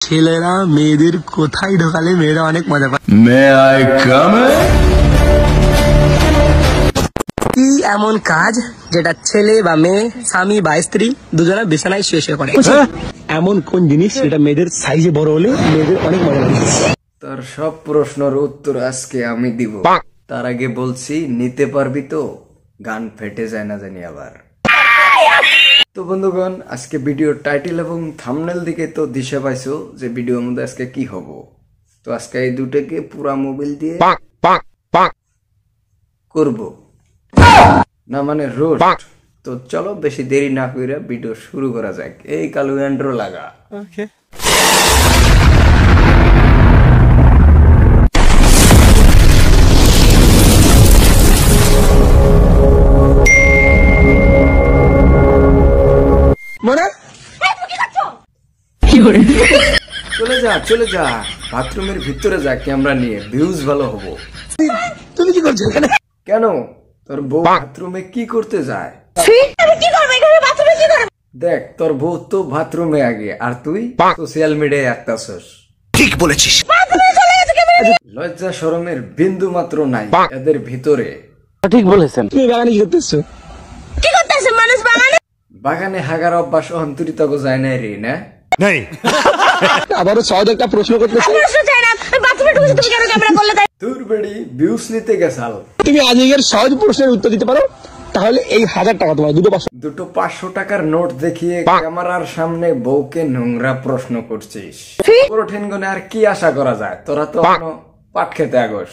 ছেলেরা মেয়েদের কোথায় ঢোকালে মেয়েরা অনেক মজা পায়। কি এমন কাজ যেটা ছেলে বা মেয়ে, স্বামী বা স্ত্রী দুজনে বিছানায় শুয়ে শুয়ে করে? এমন কোন জিনিস যেটা মেয়েদের সাইজে বড় হলে মেয়েদের অনেক মজা লাগে? তোর সব প্রশ্নের উত্তর আজকে আমি দিব। তার আগে বলছি, নিতে পারবি তো? গান ফেটে যায় না জানি আবার। তো বন্ধুগণ, আজকে ভিডিওর টাইটেল এবং থাম্বনেল দিকে তো দিশা পাইছো যে ভিডিওর মধ্যে আজকে কি হবো। তো আজকে এই দুটোকে পুরা মোবাইল দিয়ে করব না, মানে রোস্ট। তো চলো বেশি দেরি না করে ভিডিও শুরু করা যাক। এই কালু এন্ড্রো লাগা। ওকে, চলে যা বাথরুমের ভিতরে যা, ক্যামেরা নিয়ে ভিউজ ভালো হবো। তুমি কি করছো এখানে? কেন, তোর বউ বাথরুমে কি করতে যায়? দেখ, তোর বউ তো বাথরুমে আগে, আর তুই সোশ্যাল মিডিয়ায় আসতেছস। ঠিক বলেছিস। লজ্জা শরমের বিন্দু মাত্র নাই এদের ভিতরে। ঠিক বলেছেন। তুমি বাগানে কি করতেছো? মানুষ বাগানে হাগার অভ্যাস অন্তরিত যায় না রে, না? আবারও সহজ একটা প্রশ্ন করতেছো। তোর বেড়ি ভিউজ নিতে গেছাল। তুমি আজকের সহজ প্রশ্নের উত্তর দিতে পারো তাহলে এই 1000 টাকা তোমার। দুটো 500 টাকার নোট দেখিয়ে ক্যামেরার সামনে বউকে নোংরা প্রশ্ন করছিস। কঠিন গুণে আর কি আশা করা যায়? তোরা তো পাট খেতে আগস।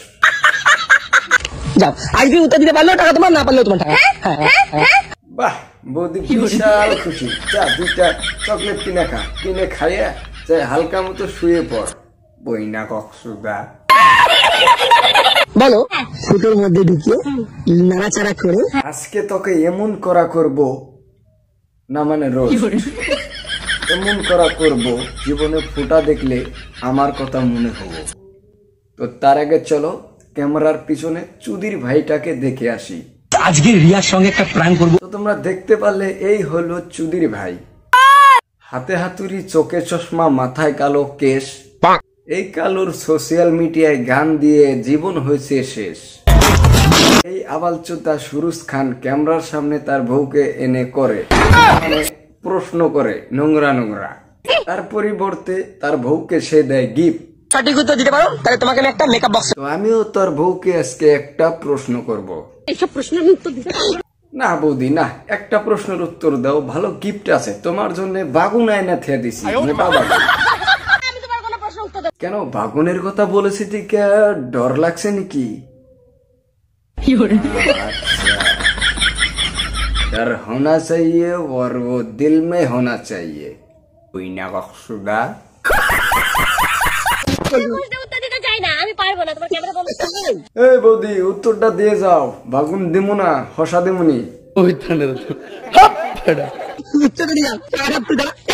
যাও, আজকে উত্তর দিতে পারলেও টাকা তোমার, না পারলেও তোমার টাকা। বাহ, বৌদি বিশাল খুশি। যা, 2টা চকলেট কিনে খাইয়া যাই, হালকা মতো শুয়ে পড়। বইনা কক্সুদা বলো, ফুটোর মধ্যে ঢুকিয়ে নাড়াচাড়া করে আজকে তোকে এমন করা করব না, মানে রোজ এমন করা করব জীবনে ফুটা দেখলে আমার কথা মনে হবো। তো তার আগে চলো ক্যামেরার পিছনে চুদির ভাইটাকে দেখে আসি। আজকে রিয়ার সঙ্গে একটা প্র্যাঙ্ক করব। তো তোমরা দেখতে পারলে এই হলো চুদির ভাই। হাতে হাতুড়ি, চোখে চশমা, মাথায় কালো কেশ। এই কালোর সোশ্যাল মিডিয়ায় গান দিয়ে জীবন হয়েছে শেষ। এই আবালচোদা সুরুজ খান ক্যামেরার সামনে তার বউকে এনে করে মানে প্রশ্ন করে নোংরা। তার পরিবর্তে তার বউকে সে দেয় গিফট। সঠিক উত্তর দিতে পারো তাহলে তোমাকে আমি একটা মেকআপ বক্স। তো আমিও তোর বউকে আজকে একটা প্রশ্ন করব। এইসব প্রশ্নের উত্তর দিতে না বৌদি না, একটা প্রশ্নের উত্তর দাও, ভালো গিফট আছে তোমার জন্য। বাগুন আয়না থিয়া দিছি, মোটা বাগুন। আমি তোমার কোনো প্রশ্ন উত্তর দেব। কেন, বাগুনের কথা বলেছি দিকে ডর লাগছে নাকি? डर होना चाहिए और वो दिल में होना चाहिए। বুইনা কক্সুদা। প্রশ্নের উত্তর দিতে চাই না, আমি পারবো না। তোমার ক্যামেরা বন্ধ করো। এই বৌদি, উত্তরটা দিয়ে যাও। বাগুন দিমু না, হসা দিমুনি।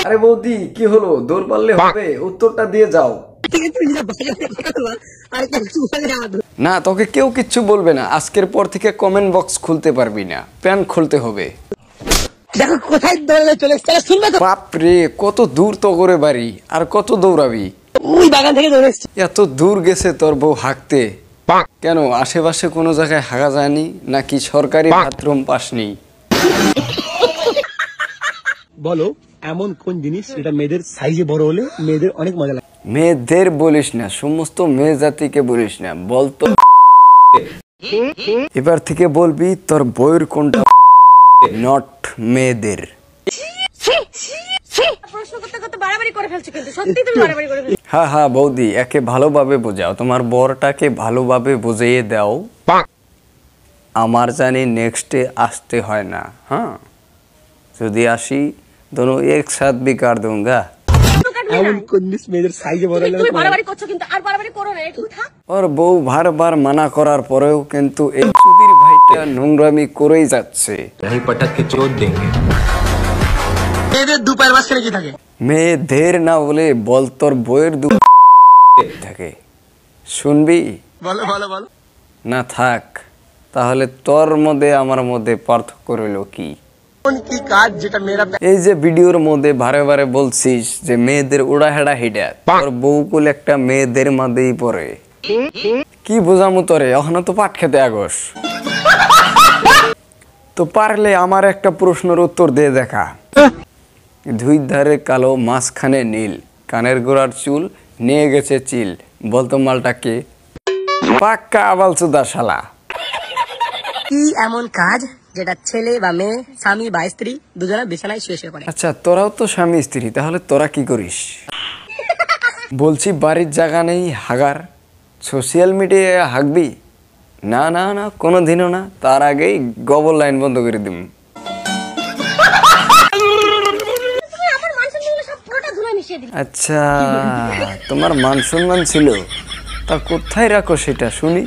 আরে বৌদি, কি হলো? দৌড় পারলে হবে, উত্তরটা দিয়ে যাও। না, তোকে কেউ কিচ্ছু বলবে না। আজকের পর থেকে কমেন্ট বক্স খুলতে পারবি না, প্যান্ট খুলতে হবে। দেখো কোথায় দৌড়ে চলে এসেছে, শুনবে তো? বাপরে, কত দূর তো করে বাড়ি, আর কত দৌড়াবি? ওই বাগান থেকে দৌড়ে এসেছে। এত দূর গেছে তোর বউ হাঁকতে? কেন, আশেপাশে কোনো জায়গায় হাগা যায়নি নাকি? সরকারি বাথরুম পাসনি? বলো, এমন কোন জিনিস যেটা মেয়েদের সাইজে বড় হলে মেয়েদের অনেক মজা লাগে? মেয়েদের বলিস না, সমস্ত মেয়ে জাতিকে বলিস না, বলতো। এবার থেকে বলবি তোর বইয়ের কোনটা, নট মেয়েদের। প্রশ্ন করতে করতে বাড়াবাড়ি করে ফেলছো, কিন্তু সত্যি তুমি বাড়াবাড়ি করে ফেলছো। হ্যাঁ, বৌদি, একে ভালোভাবে বোঝাও, তোমার বরটাকে ভালোভাবে বুঝিয়ে দাও। আমার জানি নেক্সটে আসতে হয় না। হ্যাঁ, যদি আসি दोनों एक साथ भी काट दूंगा। এমন কোন জিনিস মেয়েদের সাইজে বড় হলে তুমি বাড়াবাড়ি করছো, কিন্তু আর বাড়াবাড়ি করো না, একটু থাক। और বউ বারবার মানা করার পরেও কিন্তু এই চুদির ভাইটা নোংরামি করেই যাচ্ছে। यही पटक के चोट देंगे। মেয়েদের দুপায়ের মাঝখানে কি থাকে? মেয়েদের না বলে বল তোর বইয়ের দু থাকে। শুনবি? বলো বলো বলো। না থাক, তাহলে তোর মধ্যে আমার মধ্যে পার্থক্য রইল কি? এমন কি কাজ যেটা মেয়েরা এই যে ভিডিওর মধ্যে বারে বারে বলছিস যে মেয়েদের উড়া হেডা হিডা, তোর বউ কুল একটা মেয়েদের মাঝেই পড়ে, কি বোঝামু তোরে? এখনো তো পাট খেতে আগস। তো পারলে আমার একটা প্রশ্নের উত্তর দিয়ে দেখা। দুই ধারে কালো, মাঝখানে নীল, কানের গোড়ার চুল, নিয়ে গেছে চিল, বলতো মালটা কে? পাক্কা আবালচোদা শালা। কি এমন কাজ যেটা ছেলে বা মেয়ে, স্বামী বা স্ত্রী দুজনে বিছানায় শুয়ে শুয়ে করে? আচ্ছা, তোরাও তো স্বামী স্ত্রী, তাহলে তোরা কি করিস? বলছি বাড়ির জায়গা নেই হাগার, সোশ্যাল মিডিয়ায় হাগবি? না না না, কোনো দিনও না, তার আগেই গবর লাইন বন্ধ করে দিম। তুমি আমার মান সম্মানগুলো সব পুরোটা ধুলোয় মিশিয়ে দিলে। আচ্ছা, তোমার মান সম্মান ছিল, তা কোথায় রাখো সেটা শুনি।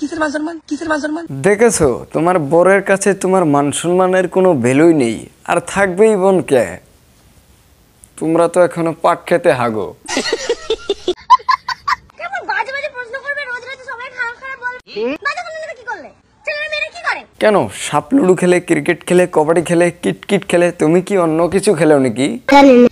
কিসের মান সম্মান? কিসের মান সম্মান? দেখেছো, তোমার বরের কাছে তোমার মান সম্মানের কোনো ভ্যালুই নেই, আর থাকবেই বোন কে? তোমরা তো এখনো পাট খেতে হাগো। কেমন বাজে বাজে প্রশ্ন করবে রোজ রোজ, সবাই খারাপ খারাপ বলবে। বাজে প্রশ্ন কি করলে? ছেলেরা মেয়েরা কি করে? কেন, সাপ লুডু খেলে, ক্রিকেট খেলে, কবাডি খেলে, কিটকিট খেলে, তুমি কি অন্য কিছু খেলো নাকি?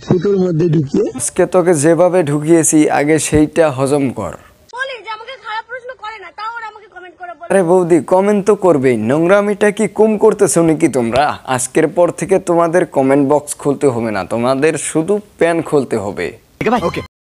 ফুটোর মধ্যে ঢুকিয়ে আজকে তোকে যেভাবে ঢুকিয়েছি আগে সেইটা হজম কর। বলি যে আমাকে খারাপ প্রশ্ন করে না, তাও ওরা আমাকে কমেন্ট করে বলে। আরে বৌদি, কমেন্ট তো করবেই, নোংরামিটা কি কম করতেছো নাকি তোমরা? আজকের পর থেকে তোমাদের কমেন্ট বক্স খুলতে হবে না, তোমাদের শুধু প্যান খুলতে হবে। ভাই ওকে